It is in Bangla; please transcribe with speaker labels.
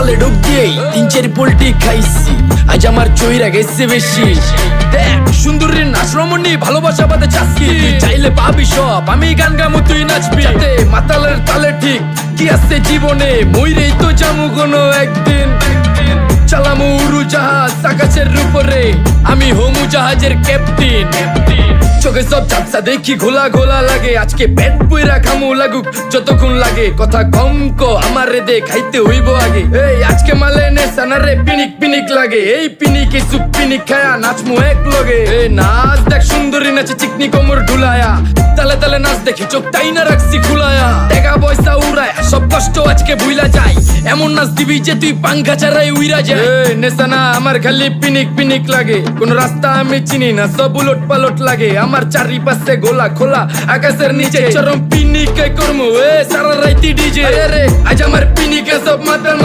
Speaker 1: মালে ঢুক দিয়েই 3-4 পোল্টি খাইছি, আজ আমার চইরা গেছে বেশি। দেখ সুন্দরীর নাচ রমণী, ভালোবাসা বাদে চাচ্ছি, চাইলে পাবি সব, আমি গান গামু তুই নাচবি। যাতে মাতালের তালে ঠিক কি আছে জীবনে, মইরেই তো যামু কোনো একদিন। চালামু উড়োজাহাজ আকাশের উপরে, আমি হোমু জাহাজের ক্যাপ্টেন। চোখে সব ঝাপসা দেখি ঘোলা ঘোলা লাগে, আজকে পেট পুইরা খামু লাগুক যতক্ষণ লাগে। কথা কম কো আমারে দে, খাইতে হইব আগে। এই আজকে মালে নেশা না রে, পিনিক পিনিক লাগে, এই পিনিকে সুপ পিনিক খায়া নাচমু এক লগে। এই নাচ দেখ সুন্দরী নাচে চিকনি কোমর ঢুলায়া, তালে তালে নাচ দেখে চোখ তাই না রাখছি খুলায়া। টাকা পয়সা উড়ায় সব কষ্ট আজকে ভুইলা যায়, এমন নাচ দিবি যে তুই পাঙ্খা ছাড়াই উইরা যায়। নেশা না আমার খালি পিনিক পিনিক লাগে, কোন রাস্তা আমি চিনি না, সব উলট পালট লাগে। আমার চারিপাশে গোলা খোলা আকাশের নিচে, চরম পিনিকে করমু সারা রাইতি ডিজে। আজ আমার পিনিকে সব মাতাল